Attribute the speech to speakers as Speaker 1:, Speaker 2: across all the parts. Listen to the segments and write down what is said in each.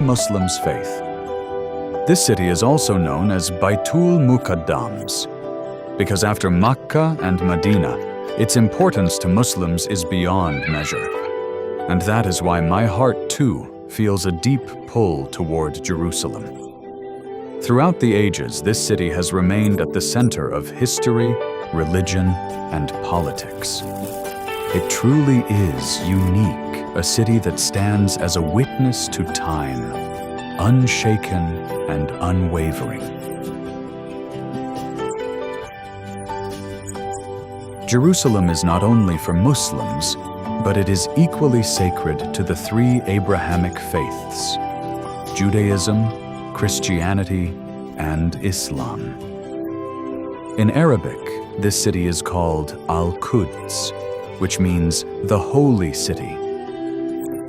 Speaker 1: Muslims' faith. This city is also known as Baitul Muqaddas, because after Makkah and Medina, its importance to Muslims is beyond measure. And that is why my heart too feels a deep pull toward Jerusalem. Throughout the ages, this city has remained at the center of history, religion, and politics. It truly is unique, a city that stands as a witness to time, unshaken and unwavering. Jerusalem is not only for Muslims, but it is equally sacred to the three Abrahamic faiths: Judaism, Christianity, and Islam. In Arabic, this city is called Al-Quds, which means the holy city.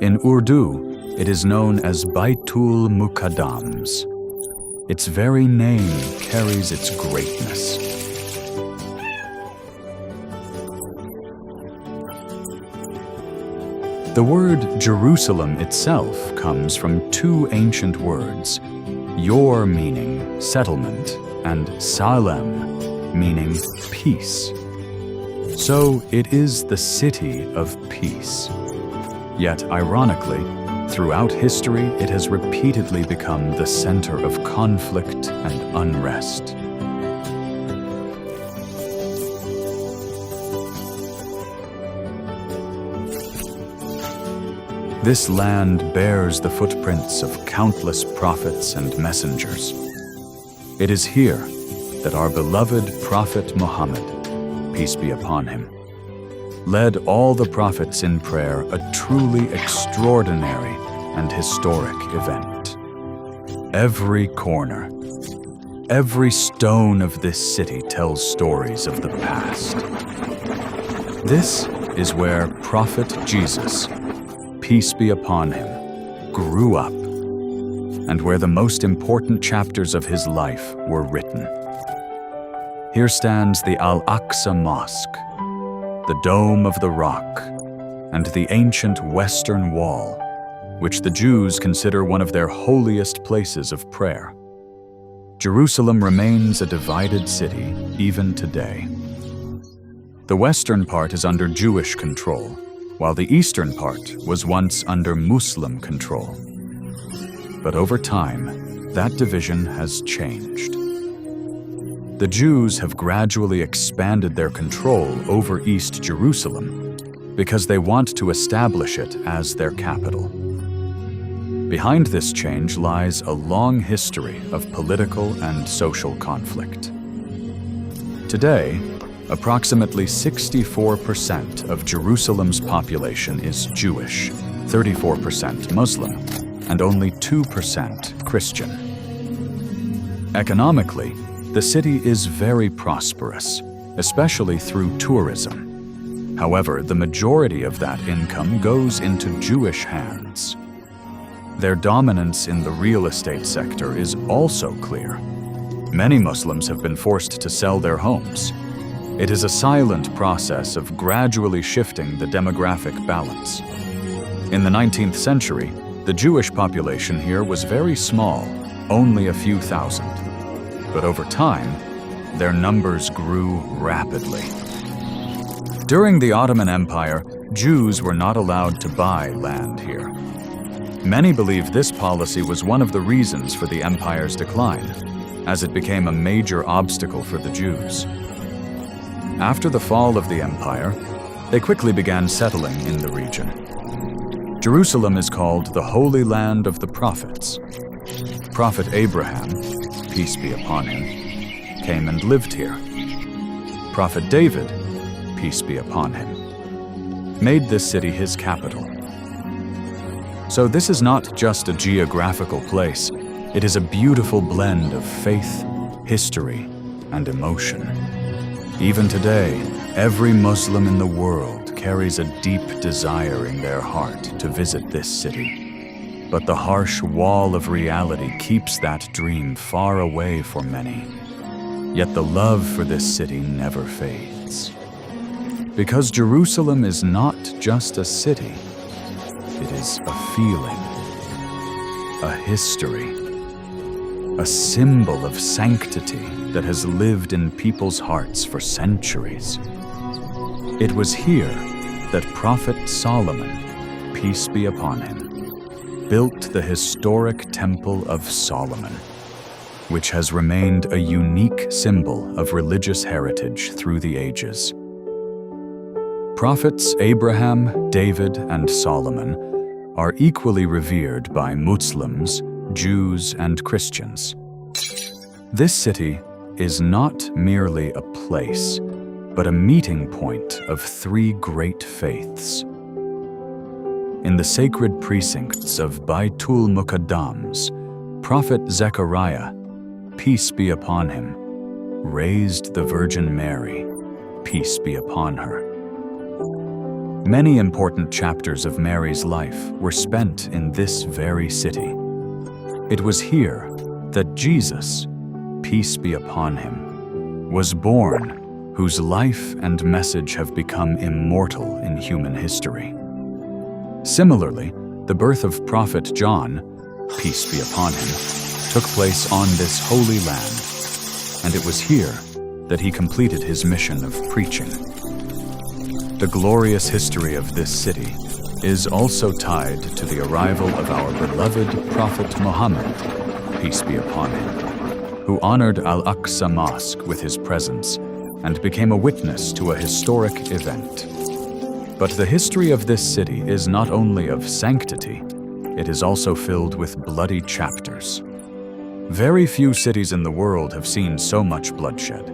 Speaker 1: In Urdu, it is known as Baitul Muqaddas. Its very name carries its greatness. The word Jerusalem itself comes from two ancient words, yor meaning settlement and salam meaning peace. So it is the city of peace. Yet ironically, throughout history it has repeatedly become the center of conflict and unrest. This land bears the footprints of countless prophets and messengers. It is here that our beloved Prophet Muhammad, peace be upon him, led all the prophets in prayer, a truly extraordinary and historic event. Every corner, every stone of this city tells stories of the past. This is where Prophet Jesus, peace be upon him, grew up, and where the most important chapters of his life were written. Here stands the Aqsa Mosque, the Dome of the Rock, and the ancient Western Wall, which the Jews consider one of their holiest places of prayer. Jerusalem remains a divided city even today. The western part is under Jewish control, while the eastern part was once under Muslim control. But over time, that division has changed. The Jews have gradually expanded their control over East Jerusalem because they want to establish it as their capital. Behind this change lies a long history of political and social conflict. Today, approximately 64% of Jerusalem's population is Jewish, 34% Muslim, and only 2% Christian. Economically, the city is very prosperous, especially through tourism. However, the majority of that income goes into Jewish hands. Their dominance in the real estate sector is also clear. Many Muslims have been forced to sell their homes. It is a silent process of gradually shifting the demographic balance. In the 19th century, the Jewish population here was very small, only a few thousand. But over time, their numbers grew rapidly. During the Ottoman Empire, Jews were not allowed to buy land here. Many believe this policy was one of the reasons for the empire's decline, as it became a major obstacle for the Jews. After the fall of the empire, they quickly began settling in the region. Jerusalem is called the Holy Land of the Prophets. Prophet Abraham, peace be upon him, came and lived here. Prophet David, peace be upon him, made this city his capital. So this is not just a geographical place, it is a beautiful blend of faith, history, and emotion. Even today, every Muslim in the world carries a deep desire in their heart to visit this city. But the harsh wall of reality keeps that dream far away for many. Yet the love for this city never fades. Because Jerusalem is not just a city, it is a feeling. a history, a symbol of sanctity that has lived in people's hearts for centuries. It was here that Prophet Solomon, peace be upon him, built the historic Temple of Solomon, which has remained a unique symbol of religious heritage through the ages. Prophets Abraham, David, and Solomon are equally revered by Muslims, Jews, and Christians. This city is not merely a place, but a meeting point of three great faiths. In the sacred precincts of Baitul Muqaddas, Prophet Zechariah, peace be upon him, raised the Virgin Mary, peace be upon her. Many important chapters of Mary's life were spent in this very city. It was here that Jesus, peace be upon him, was born, whose life and message have become immortal in human history. Similarly, the birth of Prophet John, peace be upon him, took place on this holy land, and it was here that he completed his mission of preaching. The glorious history of this city is also tied to the arrival of our beloved Prophet Muhammad, peace be upon him, who honored Aqsa Mosque with his presence and became a witness to a historic event. But the history of this city is not only of sanctity, it is also filled with bloody chapters. Very few cities in the world have seen so much bloodshed.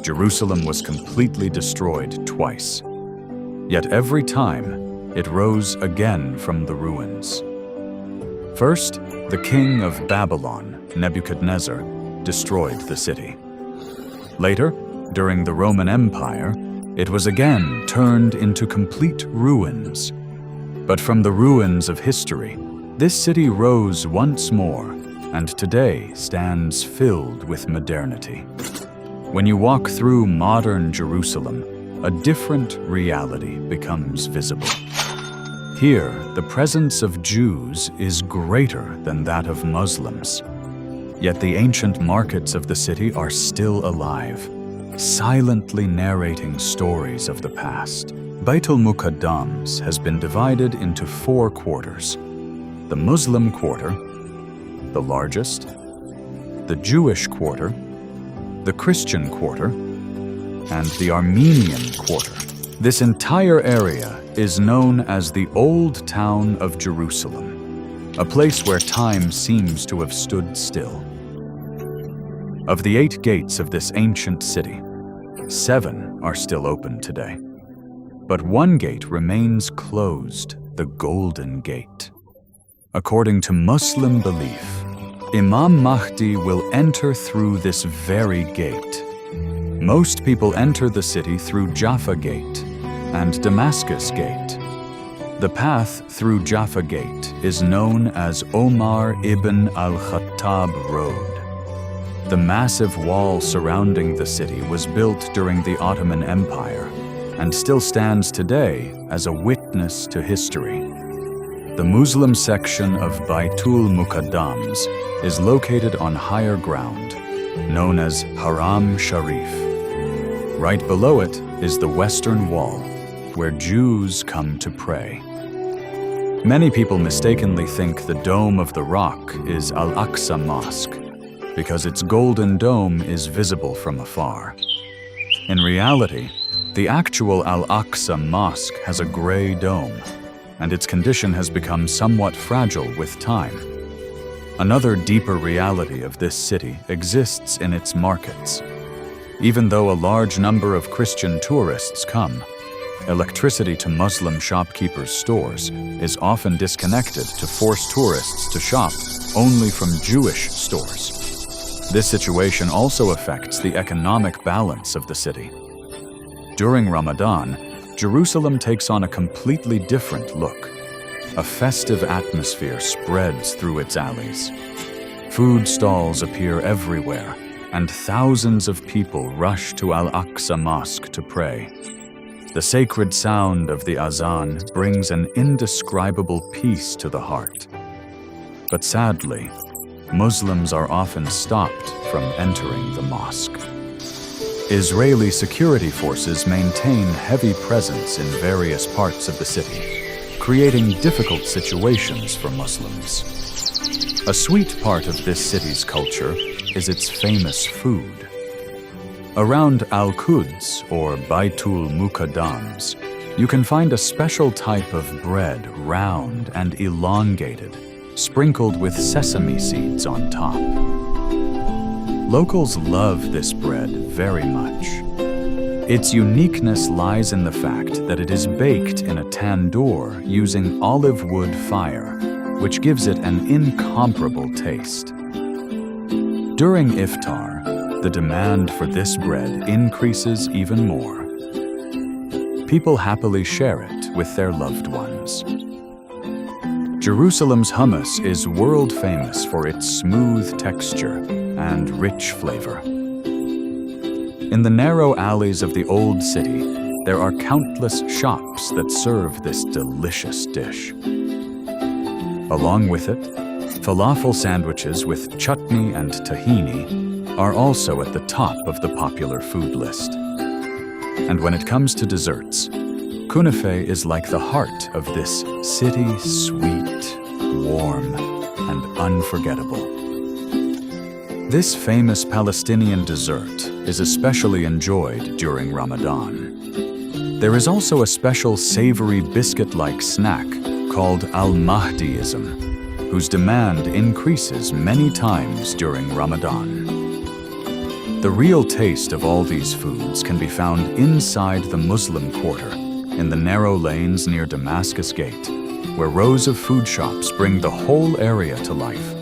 Speaker 1: Jerusalem was completely destroyed twice. Yet every time, it rose again from the ruins. First, the king of Babylon, Nebuchadnezzar, destroyed the city. Later, during the Roman Empire, it was again turned into complete ruins. But from the ruins of history, this city rose once more, and today stands filled with modernity. When you walk through modern Jerusalem, a different reality becomes visible. Here, the presence of Jews is greater than that of Muslims. Yet the ancient markets of the city are still alive, silently narrating stories of the past. Baitul Muqaddas has been divided into 4 quarters: the Muslim quarter, the largest, the Jewish quarter, the Christian quarter, and the Armenian quarter. This entire area is known as the Old Town of Jerusalem, a place where time seems to have stood still. Of the 8 gates of this ancient city, 7 are still open today. But 1 gate remains closed, the Golden Gate. According to Muslim belief, Imam Mahdi will enter through this very gate. Most people enter the city through Jaffa Gate and Damascus Gate. The path through Jaffa Gate is known as Omar ibn al-Khattab Road. The massive wall surrounding the city was built during the Ottoman Empire and still stands today as a witness to history. The Muslim section of Baitul Muqaddas is located on higher ground, known as Haram Sharif. Right below it is the Western Wall, where Jews come to pray. Many people mistakenly think the Dome of the Rock is Al-Aqsa Mosque, because its golden dome is visible from afar. In reality, the actual Al-Aqsa Mosque has a gray dome, and its condition has become somewhat fragile with time. Another deeper reality of this city exists in its markets. Even though a large number of Christian tourists come, electricity to Muslim shopkeepers' stores is often disconnected to force tourists to shop only from Jewish stores. This situation also affects the economic balance of the city. During Ramadan, Jerusalem takes on a completely different look. A festive atmosphere spreads through its alleys. Food stalls appear everywhere, and thousands of people rush to Al-Aqsa Mosque to pray. The sacred sound of the azan brings an indescribable peace to the heart. But sadly, Muslims are often stopped from entering the mosque. Israeli security forces maintain heavy presence in various parts of the city, creating difficult situations for Muslims. A sweet part of this city's culture is its famous food. Around Al-Quds, or Baitul Muqaddas, you can find a special type of bread, round and elongated, sprinkled with sesame seeds on top. Locals love this bread very much. Its uniqueness lies in the fact that it is baked in a tandoor using olive wood fire, which gives it an incomparable taste. During iftar, the demand for this bread increases even more. People happily share it with their loved ones. Jerusalem's hummus is world famous for its smooth texture and rich flavor. In the narrow alleys of the old city, there are countless shops that serve this delicious dish. Along with it, falafel sandwiches with chutney and tahini are also at the top of the popular food list. And when it comes to desserts, kunafa is like the heart of this city, sweet, warm, and unforgettable. This famous Palestinian dessert is especially enjoyed during Ramadan. There is also a special savory biscuit-like snack called al-Mahdiism, whose demand increases many times during Ramadan. The real taste of all these foods can be found inside the Muslim quarter, in the narrow lanes near Damascus Gate, where rows of food shops bring the whole area to life.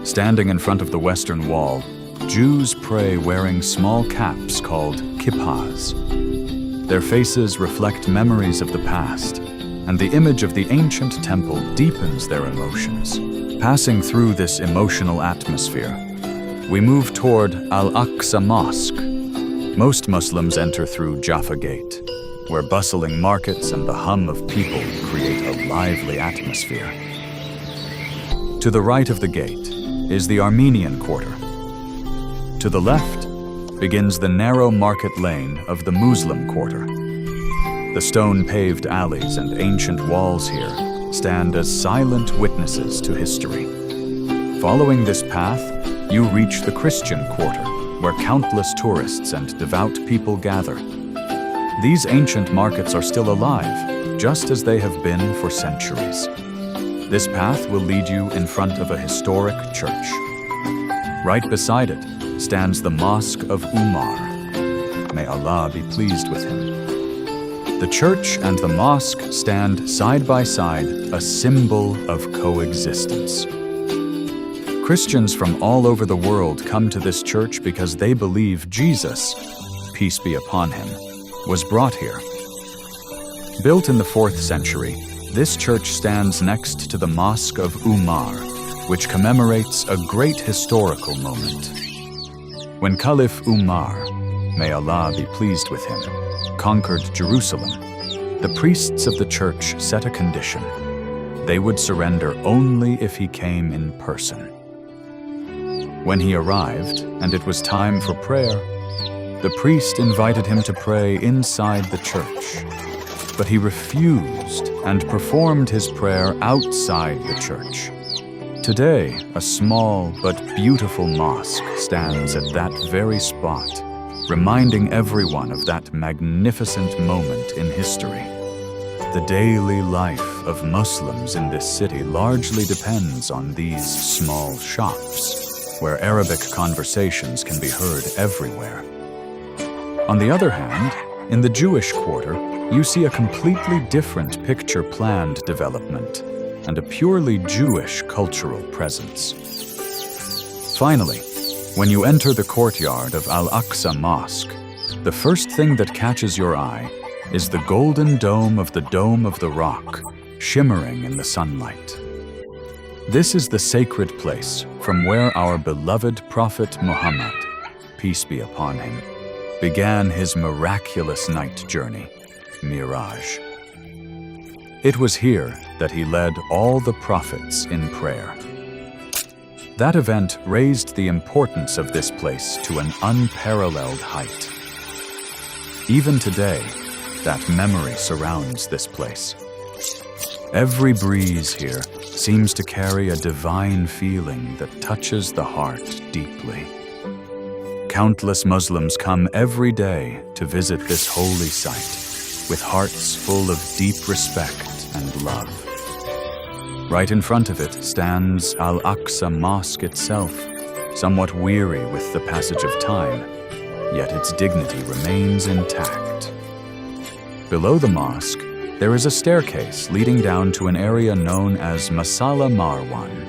Speaker 1: Standing in front of the Western Wall, Jews pray wearing small caps called kippas. Their faces reflect memories of the past, and the image of the ancient temple deepens their emotions. Passing through this emotional atmosphere, we move toward Al-Aqsa Mosque. Most Muslims enter through Jaffa Gate, where bustling markets and the hum of people create a lively atmosphere. To the right of the gate is the Armenian quarter. To the left begins the narrow market lane of the Muslim quarter. The stone-paved alleys and ancient walls here stand as silent witnesses to history. Following this path, you reach the Christian quarter, where countless tourists and devout people gather. These ancient markets are still alive, just as they have been for centuries. This path will lead you in front of a historic church. Right beside it stands the Mosque of Umar. May Allah be pleased with him. The church and the mosque stand side by side, a symbol of coexistence. Christians from all over the world come to this church because they believe Jesus, peace be upon him, was brought here. Built in the 4th century, this church stands next to the Mosque of Umar, which commemorates a great historical moment. When Caliph Umar, may Allah be pleased with him, conquered Jerusalem, the priests of the church set a condition. They would surrender only if he came in person. When he arrived, and it was time for prayer, the priest invited him to pray inside the church, but he refused and performed his prayer outside the church. Today, a small but beautiful mosque stands at that very spot, reminding everyone of that magnificent moment in history. The daily life of Muslims in this city largely depends on these small shops, where Arabic conversations can be heard everywhere. On the other hand, in the Jewish quarter, you see a completely different picture-planned development and a purely Jewish cultural presence. Finally, when you enter the courtyard of Al-Aqsa Mosque, the first thing that catches your eye is the golden dome of the Rock, shimmering in the sunlight. This is the sacred place from where our beloved Prophet Muhammad, peace be upon him, began his miraculous night journey, Miraj. It was here that he led all the prophets in prayer. That event raised the importance of this place to an unparalleled height. Even today, that memory surrounds this place. Every breeze here seems to carry a divine feeling that touches the heart deeply. Countless Muslims come every day to visit this holy site with hearts full of deep respect and love. Right in front of it stands Al-Aqsa Mosque itself, somewhat weary with the passage of time, yet its dignity remains intact. Below the mosque, there is a staircase leading down to an area known as Masala Marwan.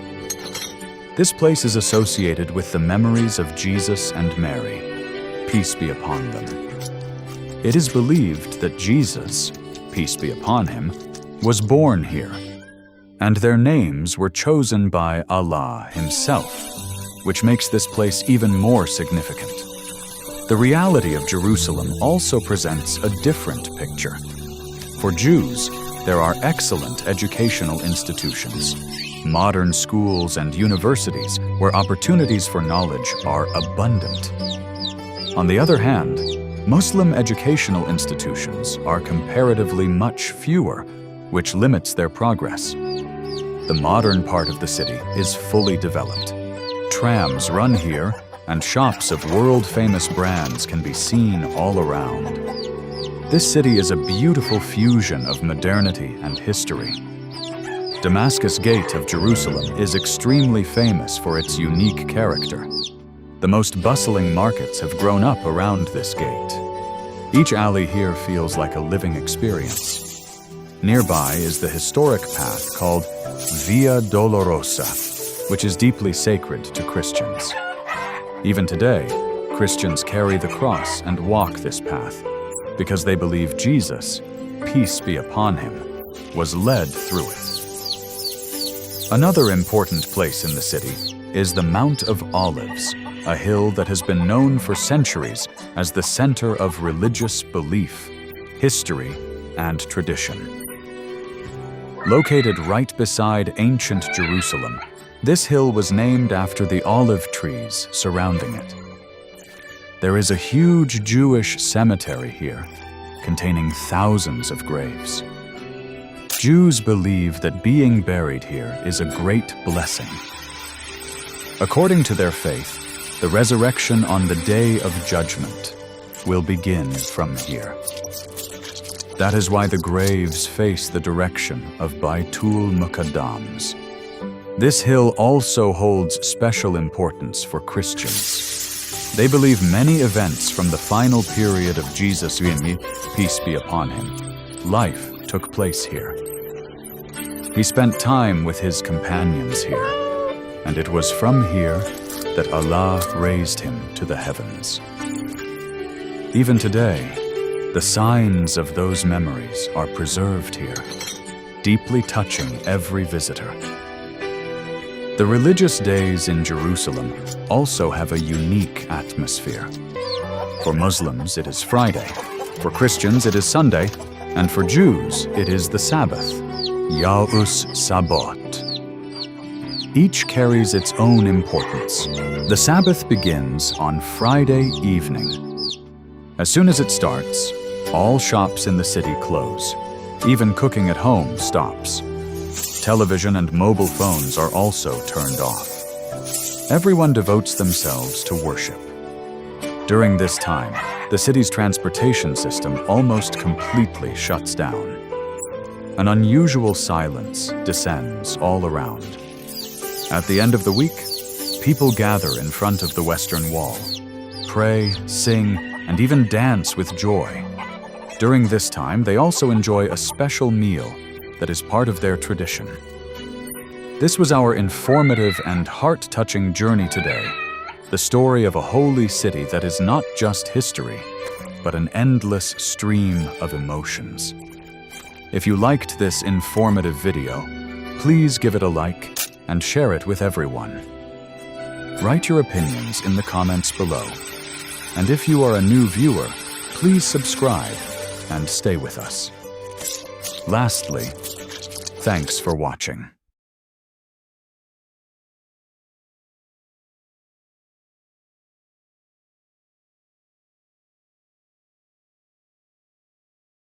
Speaker 1: This place is associated with the memories of Jesus and Mary, peace be upon them. It is believed that Jesus, peace be upon him, was born here, and their names were chosen by Allah himself, which makes this place even more significant. The reality of Jerusalem also presents a different picture. For Jews, there are excellent educational institutions, modern schools and universities where opportunities for knowledge are abundant. On the other hand, Muslim educational institutions are comparatively much fewer, which limits their progress. The modern part of the city is fully developed. Trams run here, and shops of world-famous brands can be seen all around. This city is a beautiful fusion of modernity and history. Damascus Gate of Jerusalem is extremely famous for its unique character. The most bustling markets have grown up around this gate. Each alley here feels like a living experience. Nearby is the historic path called Via Dolorosa, which is deeply sacred to Christians. Even today, Christians carry the cross and walk this path because they believe Jesus, peace be upon him, was led through it. Another important place in the city is the Mount of Olives, a hill that has been known for centuries as the center of religious belief, history, and tradition. Located right beside ancient Jerusalem, this hill was named after the olive trees surrounding it. There is a huge Jewish cemetery here, containing thousands of graves. Jews believe that being buried here is a great blessing. According to their faith, the resurrection on the Day of Judgment will begin from here. That is why the graves face the direction of Baitul Muqaddas. This hill also holds special importance for Christians. They believe many events from the final period of Jesus' peace be upon him, life took place here. He spent time with his companions here, and it was from here that Allah raised him to the heavens. Even today, the signs of those memories are preserved here, deeply touching every visitor. The religious days in Jerusalem also have a unique atmosphere. For Muslims, it is Friday. For Christians, it is Sunday. And for Jews, it is the Sabbath, Yaus Sabot. Each carries its own importance. The Sabbath begins on Friday evening. As soon as it starts, all shops in the city close. Even cooking at home stops. Television and mobile phones are also turned off. Everyone devotes themselves to worship. During this time, the city's transportation system almost completely shuts down. An unusual silence descends all around. At the end of the week, people gather in front of the Western Wall, pray, sing, and even dance with joy. During this time, they also enjoy a special meal that is part of their tradition. This was our informative and heart-touching journey today, the story of a holy city that is not just history, but an endless stream of emotions. If you liked this informative video, please give it a like and share it with everyone. Write your opinions in the comments below. And if you are a new viewer, please subscribe and stay with us. Lastly, Thanks for watching.